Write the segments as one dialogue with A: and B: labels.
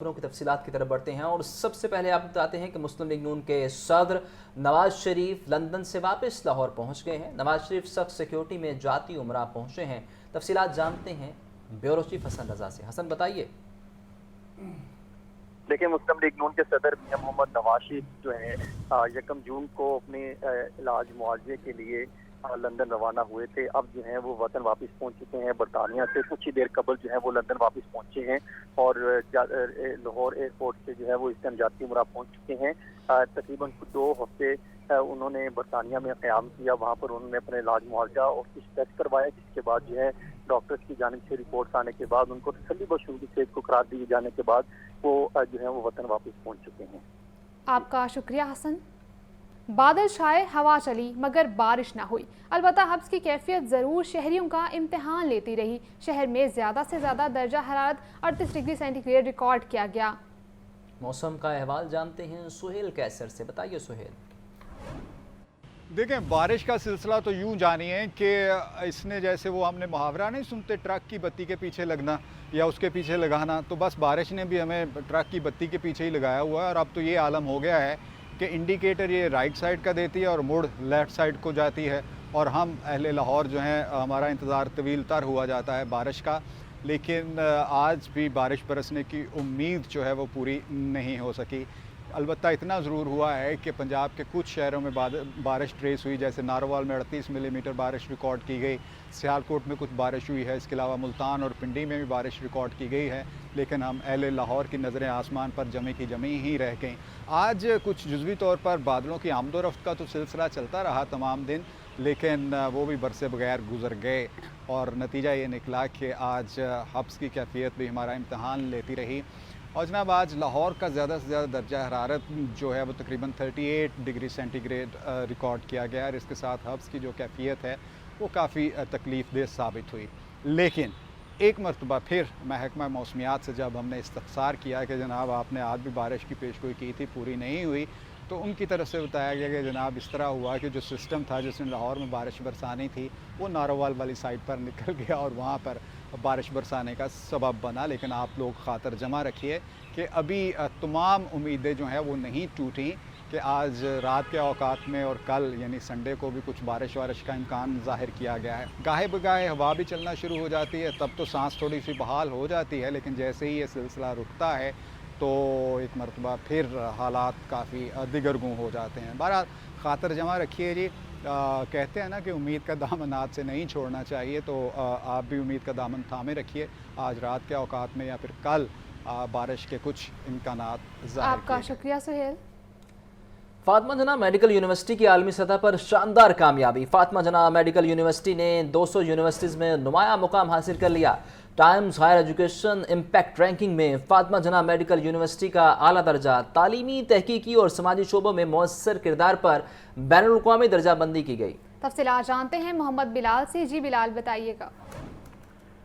A: خبروں کی تفصیلات کی طرف بڑھتے ہیں اور سب سے پہلے آپ بتاتے ہیں کہ مسلم لیگ نون کے صدر نواز شریف لندن سے واپس لاہور پہنچ گئے ہیں۔ نواز شریف سخت سیکیورٹی میں جاتی عمرہ پہنچے ہیں۔ تفصیلات جانتے ہیں بیورو چیف حسن رضا سے۔ حسن بتائیے۔
B: دیکھیں، مسلم لیگ نون کے صدر میاں محمد نواز شریف جو ہیں 1 جون کو اپنے علاج معالجے کے لیے لندن روانہ ہوئے تھے۔ اب جو ہیں وہ وطن واپس پہنچ چکے ہیں۔ برطانیہ سے کچھ ہی دیر قبل جو ہے وہ لندن واپس پہنچے ہیں اور لاہور ایئرپورٹ سے جو ہے وہ اس ٹائم جاتی عمرہ پہنچ چکے ہیں۔ تقریباً 2 ہفتے انہوں نے برطانیہ میں قیام کیا۔ وہاں پر انہوں نے اپنے علاج معالجہ اور کچھ ٹیسٹ کروایا، جس کے بعد جو ہے ڈاکٹرز کی جانب سے رپورٹس آنے کے بعد ان کو تسلی بخش ان کی صحت کو قرار دیے جانے کے بعد وہ جو ہے وہ وطن واپس پہنچ چکے ہیں۔
C: آپ کا شکریہ حسن۔ بادل چھائے، ہوا چلی مگر بارش نہ ہوئی۔ البتہ حبس کی کیفیت ضرور شہریوں کا امتحان لیتی رہی۔ شہر میں زیادہ سے زیادہ درجہ حرارت 38 ڈگری سینٹی گریڈ ریکارڈ کیا گیا۔
A: موسم کا احوال جانتے ہیں سہیل کیسر سے۔ بتائیے سہیل۔
D: دیکھیں، بارش کا سلسلہ تو یوں جانیے کہ اس نے جیسے وہ ہم نے محاورہ نہیں سنتے ٹرک کی بتی کے پیچھے لگنا یا اس کے پیچھے لگانا، تو بس بارش نے بھی ہمیں ٹرک کی بتی کے پیچھے ہی لگایا ہوا ہے۔ اور اب تو یہ عالم ہو گیا ہے کہ انڈیکیٹر یہ رائٹ سائڈ کا دیتی ہے اور مڑ لیفٹ سائڈ کو جاتی ہے، اور ہم اہل لاہور جو ہیں ہمارا انتظار طویل تر ہوا جاتا ہے بارش کا، لیکن آج بھی بارش برسنے کی امید جو ہے وہ پوری نہیں ہو سکی۔ البتہ اتنا ضرور ہوا ہے کہ پنجاب کے کچھ شہروں میں بارش ٹریس ہوئی، جیسے ناروال میں 38 ملی میٹر بارش ریکارڈ کی گئی، سیالکوٹ میں کچھ بارش ہوئی ہے، اس کے علاوہ ملتان اور پنڈی میں بھی بارش ریکارڈ کی گئی ہے، لیکن ہم اہل لاہور کی نظریں آسمان پر جمی کی جمی ہی رہ گئیں۔ آج کچھ جزوی طور پر بادلوں کی آمد و رفت کا تو سلسلہ چلتا رہا تمام دن، لیکن وہ بھی برسے بغیر گزر گئے، اور نتیجہ یہ نکلا کہ آج حبس کی کیفیت بھی ہمارا امتحان لیتی رہی۔ اور جناب آج لاہور کا زیادہ سے زیادہ درجہ حرارت جو ہے وہ تقریباً 38 ڈگری سینٹی گریڈ ریکارڈ کیا گیا، اور اس کے ساتھ حبس کی جو کیفیت ہے وہ کافی تکلیف دہ ثابت ہوئی۔ لیکن ایک مرتبہ پھر محکمہ موسمیات سے جب ہم نے استفسار کیا کہ جناب آپ نے آج بھی بارش کی پیشگوئی کی تھی، پوری نہیں ہوئی، تو ان کی طرف سے بتایا گیا کہ جناب اس طرح ہوا کہ جو سسٹم تھا جس نے لاہور میں بارش برسانی تھی وہ ناروال والی سائڈ پر نکل گیا اور وہاں پر بارش برسانے کا سبب بنا۔ لیکن آپ لوگ خاطر جمع رکھیے کہ ابھی تمام امیدیں جو ہیں وہ نہیں ٹوٹیں کہ آج رات کے اوقات میں اور کل یعنی سنڈے کو بھی کچھ بارش کا امکان ظاہر کیا گیا ہے۔ گاہے بگاہے ہوا بھی چلنا شروع ہو جاتی ہے، تب تو سانس تھوڑی سی بحال ہو جاتی ہے، لیکن جیسے ہی یہ سلسلہ رکتا ہے تو ایک مرتبہ پھر حالات کافی دگرگوں ہو جاتے ہیں۔ بہرحال خاطر جمع رکھیے جی، کہتے ہیں نا کہ امید کا دامن ہاتھ سے نہیں چھوڑنا چاہیے، تو آپ بھی امید کا دامن تھامے رکھیے۔ آج رات کے اوقات میں یا پھر کل بارش کے کچھ امکانات ظاہر
C: آپ کا شکریہ سہیل۔
A: فاطمہ جناح میڈیکل یونیورسٹی کی عالمی سطح پر شاندار کامیابی۔ فاطمہ جناح میڈیکل یونیورسٹی نے 200 یونیورسٹیز میں نمایاں مقام حاصل کر لیا۔ Times Higher Education impact ranking میں فاطمہ جناح میڈیکل یونیورسٹی کا اعلیٰ درجہ، تعلیمی، تحقیقی اور سماجی شعبوں میں مؤثر کردار پر بین الاقوامی درجہ بندی کی گئی۔
C: تفصیلات جانتے ہیں محمد بلال سے۔ جی بلال بتائیے گا۔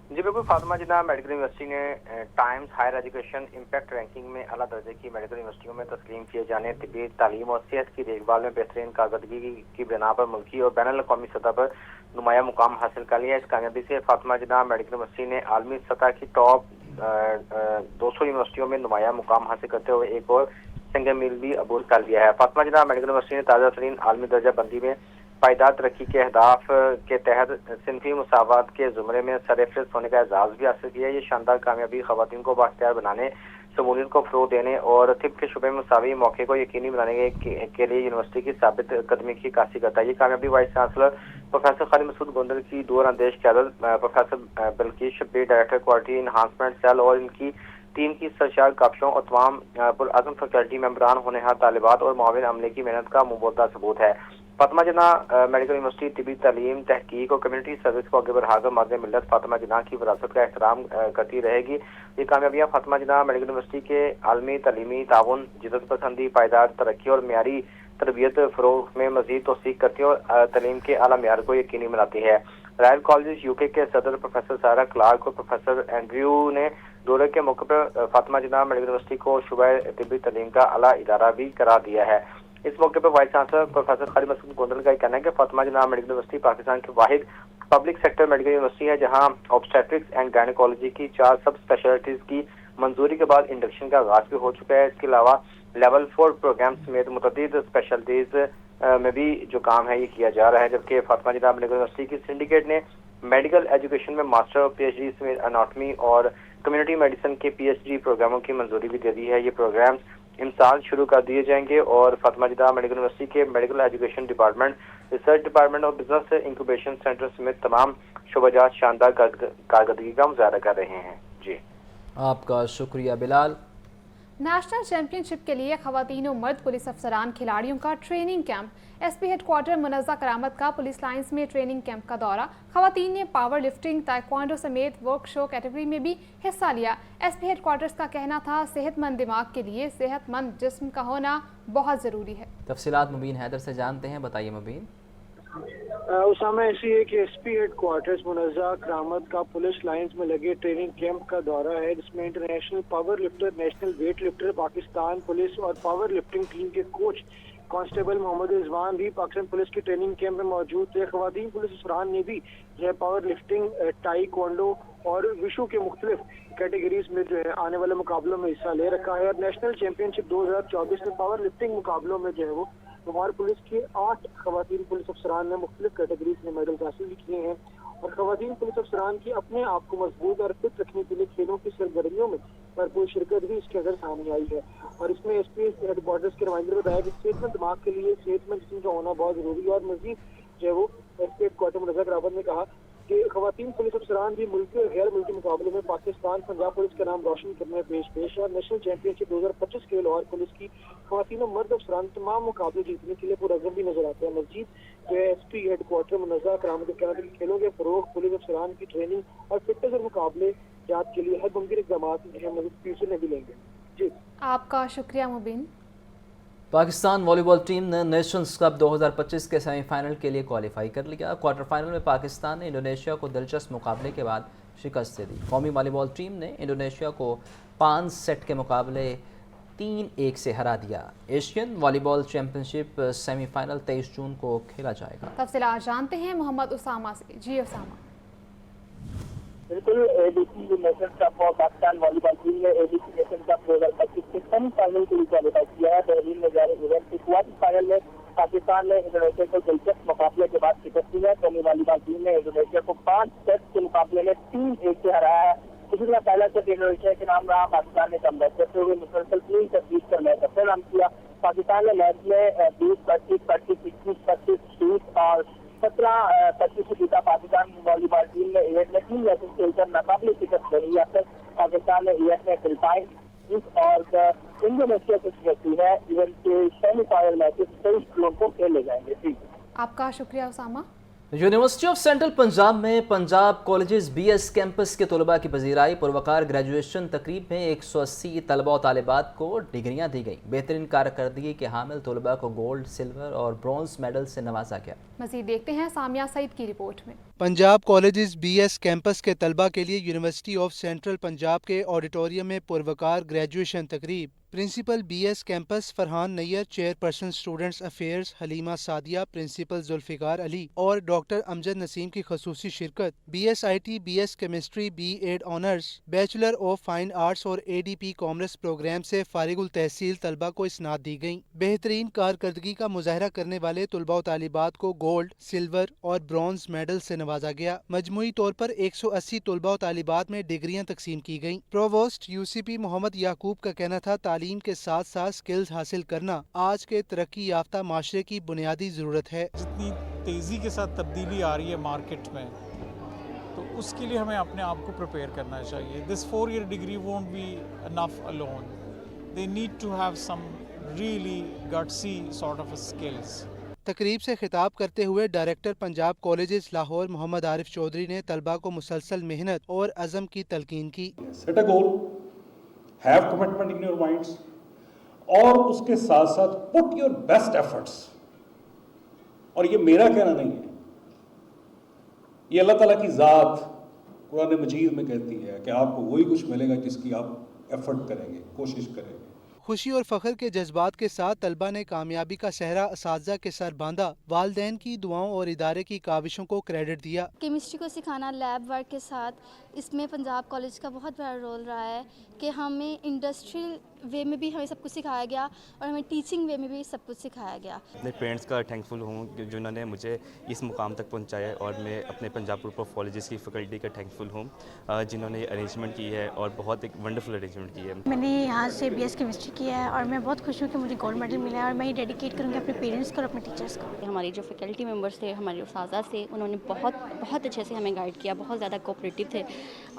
E: جی بالکل، فاطمہ جناح میڈیکل یونیورسٹی نے Times Higher Education impact ranking میں اعلیٰ درجے کی میڈیکل یونیورسٹیوں میں تسلیم کیے جانے طبی تعلیم اور صحت کی دیکھ بھال میں بہترین کارکردگی کی بنا پر ملکی اور بین الاقوامی سطح پر نمایاں مقام حاصل کر لیا۔ اس کامیابی سے فاطمہ جناح میڈیکل یونیورسٹی نے عالمی سطح کی ٹاپ 200 یونیورسٹیوں میں نمایاں مقام حاصل کرتے ہوئے ایک اور سنگ میل بھی عبور کر لیا ہے۔ فاطمہ جناح میڈیکل یونیورسٹی نے تازہ ترین عالمی درجہ بندی میں پائیدار ترقی کے اہداف کے تحت صنفی مساوات کے زمرے میں سرفہرست ہونے کا اعزاز بھی حاصل کیا ہے۔ یہ شاندار کامیابی خواتین کو بااختیار بنانے، شمولیت کو فروغ دینے اور طب کے شعبے میں مساوی موقع کو یقینی بنانے کے لیے یونیورسٹی کی ثابت قدمی کی عکاسی کرتا ہے۔ یہ کامیابی vice chancellor professor Khalid Masood Gondal کی دور اندیش قیادت، professor Bilquis Shabbir director quality enhancement cell اور ان کی ٹیم کی سرشار کاپشوں اور تمام پرعزم فیکلٹی ممبران، ہونہار طالبات اور معاون عملے کی محنت کا منبوذہ ثبوت ہے۔ فاطمہ جناح میڈیکل یونیورسٹی طبی تعلیم، تحقیق اور کمیونٹی سروس کو آگے بڑھا کر مادر ملت فاطمہ جناح کی وراثت کا احترام کرتی رہے گی۔ یہ کامیابیاں فاطمہ جناح میڈیکل یونیورسٹی کے عالمی تعلیمی تعاون، جدت پسندی، پائیدار ترقی اور معیاری تربیت فروغ میں مزید توثیق کرتی ہیں اور تعلیم کے اعلیٰ معیار کو یقینی بناتی ہے۔ رائل کالجز یو کے صدر پروفیسر سارا کلارک اور پروفیسر اینڈریو نے دورے کے موقع پر فاطمہ جناح میڈیکل یونیورسٹی کو شعبہ طبی تعلیم کا اعلیٰ ادارہ بھی قرار دیا ہے۔ اس موقع پر voice chancellor professor Khalid Masood Gondal کا یہ کہنا ہے کہ فاطمہ جناح میڈیکل یونیورسٹی پاکستان کی واحد پبلک سیکٹر میڈیکل یونیورسٹی ہے جہاں آبسٹیٹرکس اینڈ گائنیکولوجی کی 4 سب اسپیشلٹیز کی منظوری کے بعد انڈکشن کا آغاز بھی ہو چکا ہے. اس کے علاوہ لیول 4 پروگرام سمیت متعدد اسپیشلٹیز میں بھی جو کام ہے یہ کیا جا رہا ہے, جبکہ فاطمہ جناح میڈیکل یونیورسٹی کی سنڈیکیٹ نے میڈیکل ایجوکیشن میں ماسٹر اور پی ایچ ڈی سمیت اناٹمی اور کمیونٹی میڈیسن کے پی ایچ ڈی پروگراموں کی منظوری بھی دے دی ہے. یہ پروگرامز امسال شروع کر دیے جائیں گے اور فاطمہ جناح میڈیکل یونیورسٹی کے medical education department, research department اور بزنس انکوبیشن سینٹر سمیت تمام شعبہ جات شاندار کارکردگی کا مظاہرہ کر رہے ہیں. جی
A: آپ کا شکریہ بلال.
C: نیشنل چیمپئن شپ کے لیے خواتین و مرد پولیس افسران کھلاڑیوں کا training camp. S P headquarter Munazza Karamat کا پولیس لائنز میں ٹریننگ کیمپ کا دورہ. خواتین نے پاور لفٹنگ, تائیکوانڈو سمیت ورک شو کیٹیگری میں بھی حصہ لیا. ایس پی ہیڈ کوارٹرز کا کہنا تھا صحت مند دماغ کے لیے صحت مند جسم کا ہونا بہت ضروری ہے.
A: تفصیلات مبین حیدر سے جانتے ہیں, بتائیے مبین.
F: اسامہ, ایسی ہے کہ S P head quarters منزہ Karamat کا پولیس لائنز میں لگے ٹریننگ کیمپ کا دورہ ہے, جس میں international powerlifter, national weightlifter, Pakistan police اور پاور لفٹنگ ٹیم کے کوچ کانسٹیبل محمد رضوان بھی پاکستان پولیس کے ٹریننگ کیمپ میں موجود تھے. خواتین پولیس افسران نے بھی جو ہے پاور لفٹنگ, ٹائیکوانڈو اور وشو کے مختلف کیٹیگریز میں جو ہے آنے والے مقابلوں میں حصہ لے رکھا ہے. اور نیشنل چیمپئن شپ 2024 میں پاور لفٹنگ مقابلوں میں جو ہے وہ ہمارے پولیس کے 8 خواتین پولیس افسران نے مختلف کیٹیگریز میں میڈل حاصل بھی کیے ہیں. اور خواتین پولیس افسران کی اپنے آپ کو مضبوط اور فٹ رکھنے کے لیے کھیلوں کی سرگرمیوں میں بھرپور شرکت بھی اس کے اندر سامنے آئی ہے. اور اس میں ایس پی ہیڈ کوارٹرز کے نمائندے نے بتایا کہ صحت مند دماغ کے لیے صحت مند جسم کا ہونا بہت ضروری ہے. اور مزید جو ہے وہ S P headquarter Munazza کرامت نے کہا کہ خواتین پولیس افسران بھی ملکی اور غیر ملکی مقابلوں میں پاکستان پنجاب پولیس کا نام روشن کرنے میں پیش اور نیشنل چیمپئن شپ 2025 کے لاہور پولیس کی خواتین و مرد افسران تمام مقابلے جیتنے کے لیے پرعزم بھی نظر آتے ہیں. مزید جو ہے S P headquarter Munazza کرامت کے کہنا کہ کھیلوں کے فروغ, پولیس افسران کی ٹریننگ اور فٹنس اور مقابلے جات کے لیے ہر ممکن اقدامات جو ہے مدد فیوچر میں بھی لیں گے. جی
C: آپ کا شکریہ مبین.
A: پاکستان والی بال ٹیم نے نیشنز کپ 2025 کے سیمی فائنل کے لیے کوالیفائی کر لیا. کوارٹر فائنل میں پاکستان نے انڈونیشیا کو دلچسپ مقابلے کے بعد شکست دے دی. قومی والی بال ٹیم نے انڈونیشیا کو 5 سیٹ کے مقابلے 3-1 سے ہرا دیا. ایشین والی بال چیمپئن شپ سیمی فائنل 23 جون کو کھیلا جائے گا.
C: تفصیلات جانتے ہیں محمد اسامہ سے. جی اسامہ.
G: بالکل, اے ڈی سی نیشنل کپ اور پاکستان والی بال ٹیم نے اے ڈی سی نیشنل کپ 2025 کے سیمی فائنل کے لیے کوالیفائی کیا ہے. دہلی میں جاری ایونٹ کے کوارٹر فائنل میں پاکستان نے انڈونیشیا کو دلچسپ مقابلے کے بعد شکست دی ہے. قومی والی بال ٹیم نے انڈونیشیا کو 5 سیٹ کے مقابلے میں 3-1 سے ہرایا ہے. اسی طرح پہلا سیٹ انڈونیشیا کے نام رہا. پاکستان نے کم بیک کرتے ہوئے مسلسل 3 ترتیب پر میچ اپنے نام کیا. پاکستان نے میچ میں 20-25, 25, 21, 20 اور 17-25 سے جیتا. پاکستان والی بال ٹیم نے ایونٹ میں 3 میچز کھیل کر ناقابل شکست بنی ہے. پاکستان نے ایونٹ میں فلپائن اور انڈونیشیا کو شکست دی ہے. ایونٹ کے سیمی فائنل میچز 23 جون کو کھیلے جائیں گے. جی
C: آپ کا شکریہ Usama.
A: University of Central Punjab میں Punjab colleges B S campus کے طلباء کی پذیرائی پروقار گریجویشن تقریب میں 180 طلباء و طالبات کو ڈگریاں دی گئیں. بہترین کارکردگی کے حامل طلباء کو گولڈ, سلور اور برونز میڈل سے نوازا گیا.
C: مزید دیکھتے ہیں سامیہ سعید کی رپورٹ میں.
H: Punjab colleges B S campus کے طلباء کے لیے یونیورسٹی آف سینٹرل پنجاب کے آڈیٹوریم میں پروقار گریجویشن تقریب. Principal B S campus Farhan Nayyar, chairperson students affairs Halima Sadia, principal Zulfiqar Ali اور ڈاکٹر امجد نسیم کی خصوصی شرکت. B S I T, B S chemistry, B Ed honours, bachelor of fine arts اور A D P commerce programme سے فارغ التحصیل طلباء کو اسناد دی گئیں. بہترین کارکردگی کا مظاہرہ کرنے والے طلباء و طالبات کو گولڈ, سلور اور برونز میڈل سے نوازا گیا. مجموعی طور پر 180 طلباء و طالبات میں ڈگریاں تقسیم کی گئیں. پرووسٹ یو سی پی محمد یعقوب کا کہنا تھا تعلیم کے ساتھ ساتھ سکلز حاصل کرنا آج کے ترقی یافتہ معاشرے کی بنیادی ضرورت ہے.
I: جتنی تیزی کے ساتھ تبدیلی آ رہی ہے مارکیٹ میں, تو اس کے لیے ہمیں اپنے آپ کو پریپیئر کرنا چاہیے. دس 4-year degree won't be enough alone. They need to have some really gutsy sort of skills.
H: تقریب سے خطاب کرتے ہوئے ڈائریکٹر پنجاب کالجز لاہور محمد عارف چودھری نے طلباء کو مسلسل محنت اور عزم کی تلقین کی.
J: Set a goal, have commitment in your minds, اور اس کے ساتھ ساتھ put your best efforts. اور یہ میرا کہنا نہیں ہے, یہ اللہ تعالیٰ کی ذات قرآن مجید میں کہتی ہے کہ آپ کو وہی کچھ ملے گا جس کی آپ ایفرٹ کریں گے, کوشش کریں گے.
H: खुशी और फख्र के जज्बात के साथ तलबा ने कामयाबी का सहरा असातिज़ा के सर बांधा। वालिदैन की दुआओं और इदारे की काविशों को क्रेडिट दिया।
K: केमिस्ट्री को सिखाना लैब वर्क के साथ इसमें पंजाब कॉलेज का बहुत बड़ा रोल रहा है कि हमें इंडस्ट्रियल वे में भी हमें सब कुछ सिखाया गया और हमें टीचिंग वे में भी सब कुछ सिखाया गया।
L: अपने पेरेंट्स का थैंकफुल हूँ जिन्होंने मुझे इस मुकाम तक पहुँचाया, और मैं अपने पंजाब ग्रुप ऑफ कॉलेजेस की फैकल्टी का थैंकफुल हूँ जिन्होंने ये अरेंजमेंट की है और बहुत एक वंडरफुल अरेंजमेंट की है।
K: मैंने यहाँ से BS केमिस्ट्री किया है और मैं बहुत खुश हूँ कि मुझे गोल्ड मेडल मिला है और मैं ये डेडिकेट करूँगी अपने पेरेंट्स को और अपने टीचर्स को। हमारी जो फैकल्टी मेम्बर्स थे, हमारे उस्ताज़ा थे, उन्होंने बहुत अच्छे से हमें गाइड किया, बहुत ज़्यादा कोऑपरेटिव थे।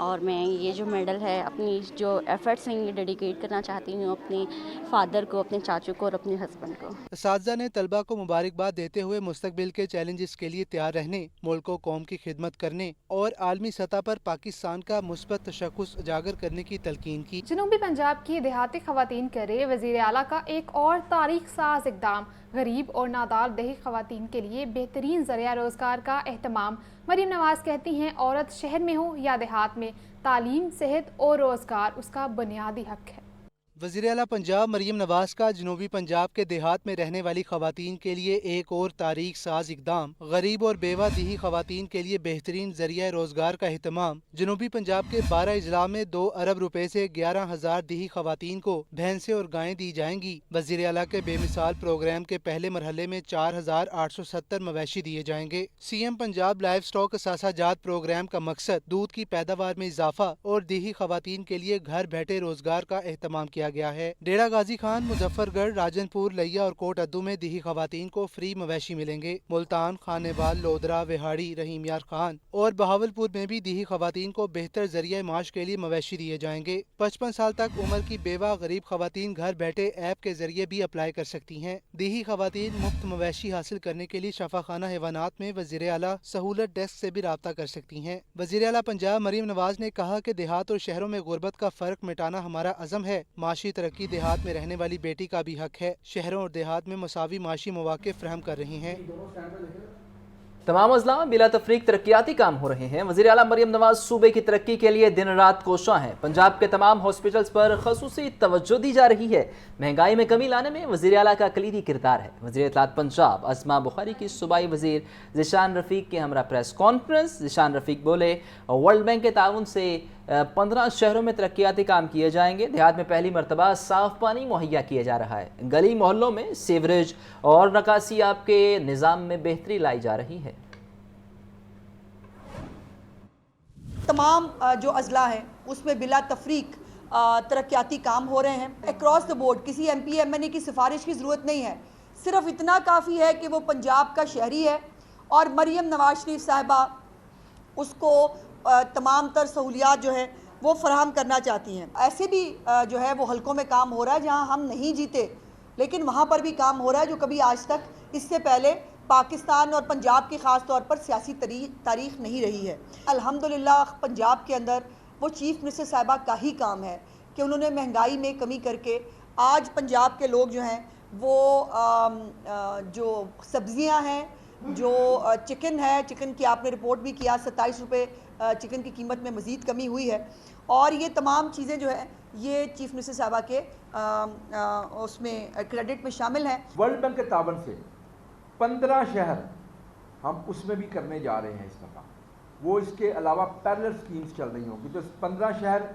K: और मैं ये जो मेडल है अपनी जो एफर्ट्स हैं ये डेडिकेट करना चाहती हूँ अपनी फादर को, अपने चाचू को और अपने हस्बैंड को।
H: असातिज़ा ने तलबा को मुबारकबाद देते हुए मुस्तकबिल के चैलेंजेस के लिए तैयार रहने, मुल्क को कौम की खिदमत करने और आलमी सतह पर पाकिस्तान का मुस्बत तशख्खुस उजागर करने की तलकीन की।
C: जनूबी पंजाब की देहाती खवातीन करे वज़ीर आला का एक और तारीख साज इक़दाम, गरीब और नादार देही खवातीन के लिए बेहतरीन ज़रिया रोज़गार का एहतमाम। मरीम नवाज कहती हैं, औरत शहर में हो या देहात में, तालीम, सेहत और रोज़गार उसका बुनियादी हक है।
H: वज़ीर आला पंजाब मरीम नवाज का जनूबी पंजाब के देहात में रहने वाली खवातीन के लिए एक और तारीख साज इक़दाम, गरीब और बेवा दीही खवातीन के लिए बेहतरीन ज़रिया रोज़गार का एहतमाम। जनूबी पंजाब के 12 अजला में 2 अरब रुपए से 11,000 दीही खवातीन को भैंसें और गायें दी जाएंगी। वज़ीर आला के बेमिसाल प्रोग्राम के पहले मरहले में 4,870 मवेशी दिए जाएंगे। CM पंजाब लाइव स्टॉक असासाजात प्रोग्राम का मकसद दूध की पैदावार में इजाफा और दीही खवातीन के लिए घर बैठे रोज़गार का एहतमाम किया गया है। डेरा गाजी खान, मुजफ्फरगढ़, राजनपुर, लैया और कोट अद्दू में दीही खवातीन को फ्री मवेशी मिलेंगे। मुल्तान, खानेवाल, लोधरा, विहाड़ी, रहीम यार खान और बहावलपुर में भी दीही खवातीन को बेहतर जरिया माश के लिए मवेशी दिए जाएंगे। 55 साल तक उम्र की बेवा गरीब खवातीन घर बैठे ऐप के जरिए भी अप्लाई कर सकती हैं। दीही खवातीन मुफ्त मवेशी हासिल करने के लिए शफाखाना हैवानात में वज़ीर आला सहूलत डेस्क से भी राब्ता कर सकती हैं। वज़ीर आला पंजाब मरीम नवाज ने कहा कि देहात और शहरों में गुर्बत का फर्क मिटाना हमारा अज़म है। माशी तरक्की देहात में रहने वाली बेटी का भी हक है। शहरों और देहात में मुसावी माशी मौके फराहम कर रही हैं।
A: तमाम अजला में बिला तफरीक तरक्याती काम हो रहे हैं। वज़ीर आला मरीम नवाज सूबे की तरक्की के लिए दिन रात कोशां हैं। पंजाब के तमाम हॉस्पिटल्स पर खसूसी तवज्जो दी जा रही है। महंगाई में कमी लाने में वज़ीर आला का कलीदी किरदार है। वज़ीर इत्तलात पंजाब अस्मा बुखारी की सूबाई वज़ीर ज़िशान रफ़ीक के हमरा प्रेस कॉन्फ्रेंस। ज़िशान रफ़ीक बोले, वर्ल्ड बैंक के ताउन से 15 शहरों में तरक्याती काम किए जाएंगे। देहात में पहली मरतबा साफ पानी मुहैया किया जा रहा है। गली मोहल्लों में सीवरेज और नकासी आपके निज़ाम में बेहतरी लाई जा रही है।
M: तमाम जो अजला हैं उसमें बिला तफरीक तरक्याती काम हो रहे हैं अक्रॉस द बोर्ड। किसी MP MNA की सिफारिश की ज़रूरत नहीं है, सिर्फ इतना काफ़ी है कि वो पंजाब का शहरी है और मरीम नवाज शरीफ साहिबा उसको तमाम तर सहूलियात जो है वो फराहम करना चाहती हैं। ऐसे भी जो है वो हलकों में काम हो रहा है जहां हम नहीं जीते, लेकिन वहां पर भी काम हो रहा है जो कभी आज तक इससे पहले पाकिस्तान और पंजाब की ख़ास तौर पर सियासी तारीख नहीं रही है। अल्हम्दुलिल्लाह पंजाब के अंदर वो चीफ़ मिनिस्टर साहिबा का ही काम है कि उन्होंने महंगाई में कमी करके आज पंजाब के लोग जो हैं वो जो सब्ज़ियां हैं, जो चिकन है, चिकन की आपने रिपोर्ट भी किया, 27 रुपये चिकन की कीमत में मज़ीद कमी हुई है। और ये तमाम चीज़ें जो है ये चीफ़ मिनिस्टर साहिबा के उसमें क्रेडिट में शामिल हैं।
N: वर्ल्ड बैंक के ताबन से 15 शहर हम उसमें भी करने जा रहे हैं इस दफ़ा। वो इसके अलावा पैरेलल स्कीम्स चल रही होंगी, तो 15 शहर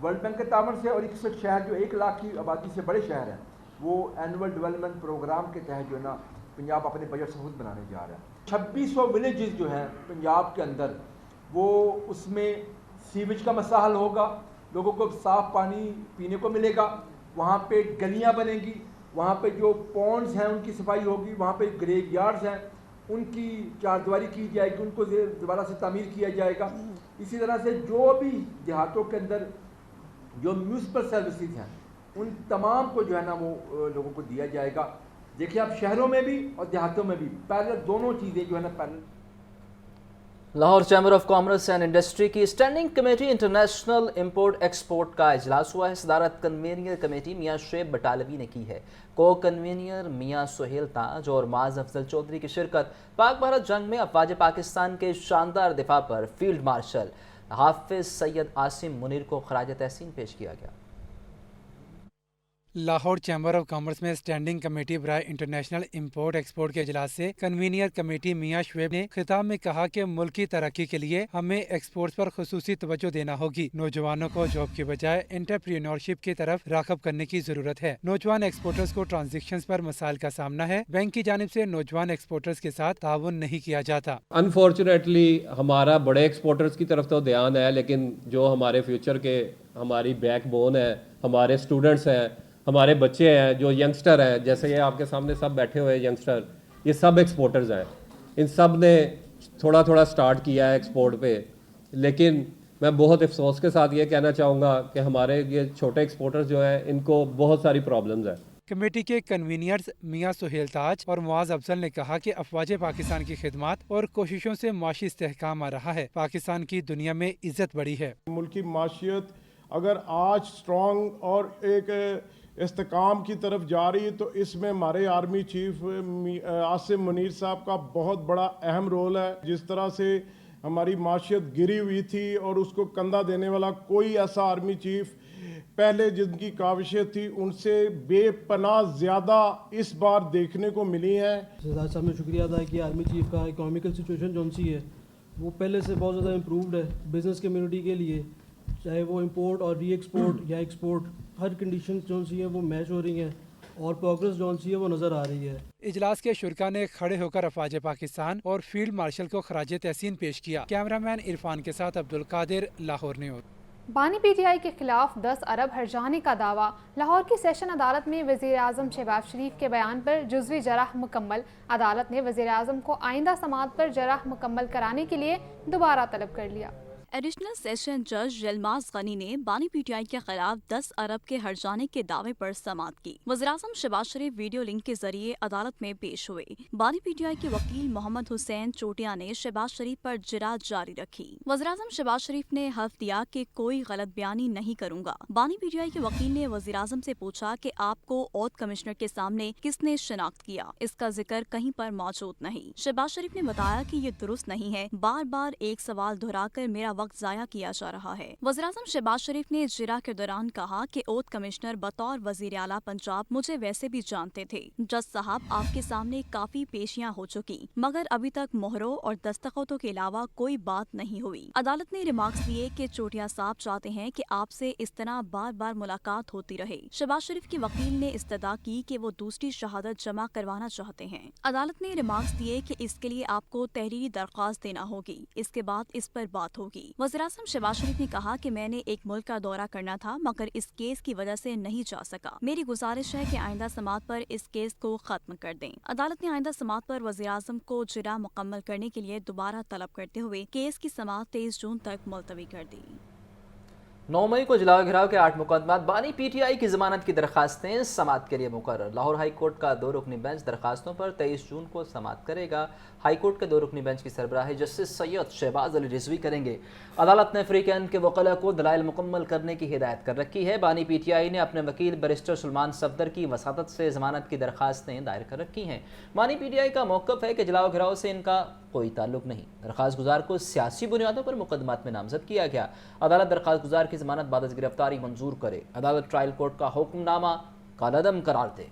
N: वर्ल्ड बैंक के ताबन से और 61 शहर जो 1 लाख की आबादी से बड़े शहर हैं वो एनुअल डेवलपमेंट प्रोग्राम के तहत जो है ना पंजाब अपने बजट से खुद बनाने जा रहा है। 2600 विलेजेस जो हैं पंजाब के अंदर वो उसमें सीवेज का मसला हल होगा, लोगों को साफ़ पानी पीने को मिलेगा, वहाँ पे गलियाँ बनेंगी, वहाँ पे जो पॉन्ड्स हैं उनकी सफाई होगी, वहाँ पे ग्रेव यार्ड्स हैं उनकी चारदीवारी की जाएगी, उनको दोबारा से तामीर किया जाएगा। इसी तरह से जो भी देहातों के अंदर जो म्यूनसिपल सर्विसेज हैं उन तमाम को जो है ना वो लोगों को दिया जाएगा। देखिए आप शहरों में भी और देहातों में भी पैरेलल दोनों चीज़ें जो है ना parallel.
A: Lahore chamber of commerce and industry की standing committee international import export का इजलास हुआ है। सदारत कन्वीनियर कमेटी मियां शुएब बटालवी ने की है। को कन्वीनियर मियां सुहेल ताज और माज अफजल चौधरी की शिरकत पाक भारत जंग में अफवाज पाकिस्तान के शानदार दिफा पर फील्ड मार्शल हाफिज सैयद आसिम मुनीर को खराज तहसीन पेश किया गया।
H: लाहौर चैम्बर ऑफ कॉमर्स में स्टैंडिंग कमेटी बराए इंटरनेशनल इंपोर्ट एक्सपोर्ट के इजलास से कन्वीनियर कमेटी मियां शुएब ने खिताब में कहा कि मुल्क की तरक्की के लिए हमें एक्सपोर्ट्स पर खुसूसी तवज्जो देना होगी। नौजवानों को जॉब की बजाय एंटरप्रेन्योरशिप की तरफ राग़िब करने की जरूरत है। नौजवान एक्सपोर्टर्स को ट्रांजेक्शंस पर मसाइल का सामना है। बैंक की जानिब से नौजवान एक्सपोर्टर्स के साथ ताउन नहीं किया जाता।
O: अनफॉर्चुनेटली हमारा बड़े एक्सपोर्टर्स की तरफ तो ध्यान है, लेकिन जो हमारे फ्यूचर के हमारी बैकबोन है, हमारे स्टूडेंट्स हैं, हमारे बच्चे हैं, जो यंगस्टर हैं, जैसे ये आपके सामने सब बैठे हुए यंगस्टर, ये सब एक्सपोर्टर्स हैं। इन सब ने थोड़ा थोड़ा स्टार्ट किया है एक्सपोर्ट पे, लेकिन मैं बहुत अफसोस के साथ ये कहना चाहूँगा कि हमारे ये छोटे एक्सपोर्टर्स जो हैं इनको बहुत सारी प्रॉब्लम्स हैं।
H: कमेटी के कन्वीनियर्स मियां सुहेल ताज और मुआज अफजल ने कहा कि अफवाज पाकिस्तान की खिदमत और कोशिशों से माशी इस्तेहकाम आ रहा है। पाकिस्तान की दुनिया में इज्जत बढ़ी है।
P: मुल्क की माशियत अगर आज स्ट्रॉन्ग और एक इस्तेकाम की तरफ जा रही है तो इसमें हमारे आर्मी चीफ आसिम मुनीर साहब का बहुत बड़ा अहम रोल है। जिस तरह से हमारी माशियत गिरी हुई थी और उसको कंधा देने वाला कोई ऐसा आर्मी चीफ पहले जिनकी काविशें थी उनसे बेपनाह ज़्यादा इस बार देखने को मिली हैं।
Q: सरदार साहब ने शुक्रिया अदा किया। आर्मी चीफ का इकोनॉमिकल सिचुएशन जो सी है वो पहले से बहुत ज़्यादा इम्प्रूव्ड है बिज़नेस कम्युनिटी के लिए, चाहे वो इंपोर्ट और री एक्सपोर्ट या एक्सपोर्ट, हर कंडीशन जो सी है वो मैच हो रही हैं और प्रोग्रेस जो सी है वो नज़र आ रही है।
H: इजलास के शुरका ने खड़े होकर अफवाज पाकिस्तान और फील्ड मार्शल को खराज तहसीन पेश किया। कैमरामैन इरफान के साथ अब्दुल कादिर, लाहौर न्यूज़।
C: बानी पीटीआई के खिलाफ 10 अरब हर्जाने का दावा। लाहौर की सेशन अदालत में वज़ीर आज़म शहबाज शरीफ के बयान पर जुज़वी जराह मुकम्मल। अदालत ने वज़ीर आज़म को आइंदा समाअत पर जराह मुकम्मल कराने के लिए दोबारा तलब कर लिया।
R: एडिशनल सेशन जज यलमाज गनी ने बानी पीटीआई के खिलाफ 10 अरब के हर्जाने के दावे पर समाअत की। वज़ीर-ए-आज़म शहबाज शरीफ वीडियो लिंक के जरिए अदालत में पेश हुए। बानी पीटीआई के वकील मोहम्मद हुसैन चोटिया ने शहबाज शरीफ पर जिरा जारी रखी। वज़ीर-ए-आज़म शहबाज शरीफ ने हल्फ दिया कि कोई गलत बयानी नहीं करूंगा। बानी पीटीआई के वकील ने वज़ीर-ए-आज़म से पूछा कि आपको औद कमिश्नर के सामने किसने शिनाख्त किया, इसका जिक्र कहीं पर मौजूद नहीं। शहबाज शरीफ ने बताया कि ये दुरुस्त नहीं है, बार बार एक सवाल दोहराकर मेरा वक्त जाया किया जा रहा है। वज़ीर-ए-आज़म शहबाज शरीफ ने जिरा के दौरान कहा कि औद कमिश्नर बतौर वज़ीर आला पंजाब मुझे वैसे भी जानते थे। जज साहब, आपके सामने काफी पेशियां हो चुकी, मगर अभी तक मोहरों और दस्तखतों के अलावा कोई बात नहीं हुई। अदालत ने रिमार्क्स दिए कि चोटिया साहब चाहते हैं कि आपसे इस तरह बार बार मुलाकात होती रहे। शहबाज शरीफ के वकील ने इस्तदा की कि वो दूसरी शहादत जमा करवाना चाहते हैं। अदालत ने रिमार्क्स दिए कि इसके लिए आपको तहरीरी दरख्वास्त देना होगी, इसके बाद इस पर बात होगी। वज़ीर-ए-आज़म शहबाज शरीफ ने कहा कि मैंने एक मुल्क का दौरा करना था मगर इस केस की वजह से नहीं जा सका। मेरी गुजारिश है कि आइंदा समाअत पर इस केस को खत्म कर दें। अदालत ने आइंदा समाअत पर वज़ीर-ए-आज़म को जिरा मुकम्मल करने के लिए दोबारा तलब करते हुए केस की समाअत 23 जून तक मुलतवी कर दी।
A: 9 मई को जलाओ घिराव के 8 मुकदमात बानी पीटीआई की जमानत की दरखास्तें समाअत के लिए मुकर्रर। लाहौर हाई कोर्ट का 2 रुकनी बेंच दरखास्तों पर 23 जून को समाअत करेगा। हाई कोर्ट के 2 रुकनी बेंच की सरबराही जस्टिस सैयद शहबाज अली रिजवी करेंगे। अदालत ने फ्रीकैन के वकला को दलाइल मुकम्मल करने की हिदायत कर रखी है। बानी पीटीआई ने अपने वकील बैरिस्टर सलमान सफदर की वसातत से जमानत की दरखास्तें दायर कर रखी हैं। बानी पीटीआई का मौक़िफ़ है कि जलाओ घिराव से इनका कोई ताल्लुक नहीं। दरखास्त गुजार को सियासी बुनियादों पर मुकदमात में नामजद किया गया। अदालत दरखास्त गुजार की जमानत बाद गिरफ्तारी मंजूर करे। अदालत ट्रायल कोर्ट का हुक्मनामा कालादम करार दे।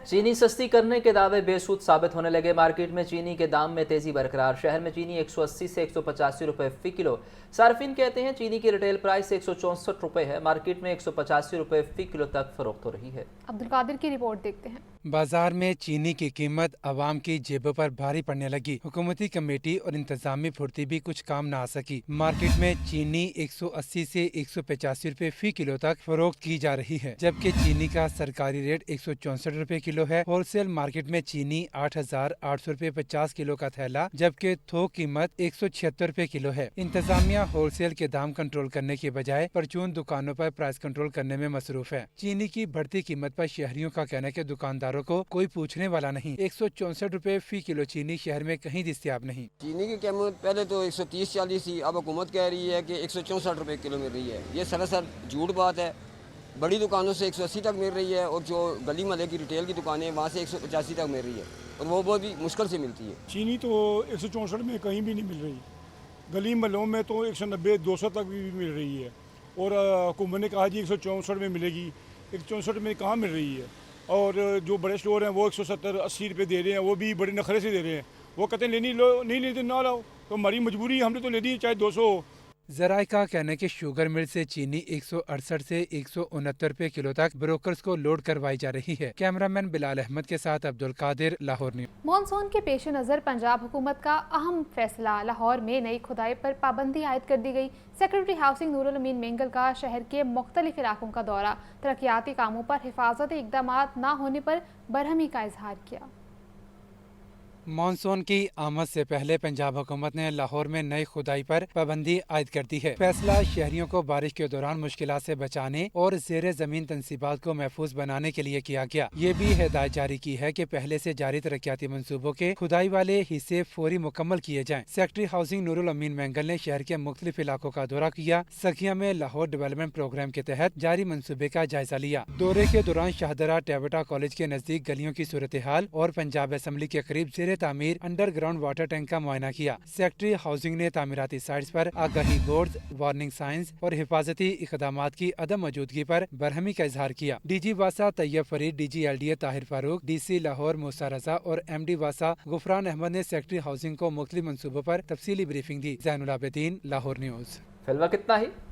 A: चीनी सस्ती करने के दावे बेसूद साबित होने लगे। मार्केट में चीनी के दाम में तेजी बरकरार। शहर में चीनी 180 से 185 रुपये फ़ी किलो। सार्फिन कहते हैं चीनी की रिटेल प्राइस 164 रुपये है। मार्केट में 185 रुपये फ़ी किलो तक फरोख्त हो रही है।
C: अब्दुल कादिर की रिपोर्ट देखते हैं।
H: बाजार में चीनी की कीमत आवाम की जेबों पर भारी पड़ने लगी। हुकूमती कमेटी और इंतजामी फुर्ती भी कुछ काम न आ सकी। मार्केट में चीनी 180 से 185 रुपये फ़ी किलो तक फरोख्त की जा रही है, जबकि चीनी का सरकारी रेट 164 रुपये किलो है। होलसेल मार्केट में चीनी 8,800 रुपये 50 किलो का थैला, जबकि थोक कीमत 176 रुपये किलो है। इंतजामिया होलसेल के दाम कंट्रोल करने के बजाय परचून दुकानों पर प्राइस कंट्रोल करने में मसरूफ है। चीनी की बढ़ती कीमत पर शहरियों का कहना है कि दुकानदारों को कोई पूछने वाला नहीं। 164 रुपये फ़ी किलो चीनी शहर में कहीं दस्तयाब नहीं।
S: चीनी की कीमत पहले तो 130-40 थी, अब हुकूमत कह रही है कि 164 रुपये किलो मिल रही है। ये सरासर झूठ बात है। बड़ी दुकानों से 180 तक मिल रही है और जो गली महल्ले की रिटेल की दुकानें वहाँ से 185 तक मिल रही है और वो बहुत ही मुश्किल से मिलती है।
T: चीनी तो 164 में कहीं भी नहीं मिल रही। गली महलों में तो 190-200 तक भी मिल रही है और हुकूमत ने कहा जी 164 में मिलेगी, 164 में कहाँ मिल रही है। और जो बड़े स्टोर हैं वो 170-80 रुपये दे रहे हैं, वो भी बड़े नखरे से दे रहे हैं। वो कहते हैं लेनी लो, नहीं लेते ना लाओ, तो हमारी मजबूरी, हमने तो लेनी चाहे 200 हो।
H: जराये का कहना है कि शुगर मिल से चीनी 168 से 169 रुपए किलो तक ब्रोकर्स को लोड करवाई जा रही है। कैमरामैन बिलाल अहमद के साथ अब्दुल कादिर, लाहौर न्यूज़।
C: मॉनसून के पेश नज़र पंजाब हुकूमत का अहम फैसला, लाहौर में नई खुदाई पर पाबंदी आयद कर दी गई। सेक्रेटरी हाउसिंग नूरुल अमीन मेंगल का शहर के मुख्तलिफ इलाकों का दौरा, तरक्याती कामों पर हिफाजती इकदाम न होने पर बरहमी का इजहार किया।
H: मानसून की आमद से पहले पंजाब हुकूमत ने लाहौर में नई खुदाई पर पाबंदी आयद कर दी है। फैसला शहरियों को बारिश के दौरान मुश्किलात से बचाने और ज़ेरे ज़मीन तनसीबात को महफूज बनाने के लिए किया गया। ये भी हिदायत जारी की है कि पहले से जारी तरक्याती मंसूबों के खुदाई वाले हिस्से फौरी मुकम्मल किए जाएं। सेक्रेटरी हाउसिंग नूरुल अमीन मेंगल ने शहर के मुख्तलिफ इलाकों का दौरा किया। सखिया में लाहौर डेवलपमेंट प्रोग्राम के तहत जारी मंसूबे का जायजा लिया। दौरे के दौरान शाहदरा टेबटा कॉलेज के नजदीक गलियों की सूरत हाल और पंजाब असम्बली के करीब ज़ेरे तामीर अंडरग्राउंड वाटर टैंक का मुआयना किया। सेक्रेटरी हाउसिंग ने तामीराती साइट्स पर आगाही बोर्ड, वार्निंग साइंस और हिफाजती इकदामात की अदम मौजूदगी पर बरहमी का इजहार किया। डीजी वासा Tayyab Farid, DG LDA Tahir Farooq, DC Lahore Musa Raza और MD वासा गुफरान अहमद ने सेक्रेटरी हाउसिंग को मुख्तलिफ मंसूबों पर तफसीली ब्रीफिंग दी। ज़ैनुल आबिदीन, लाहौर न्यूज़।
A: फिलहाल कितना ही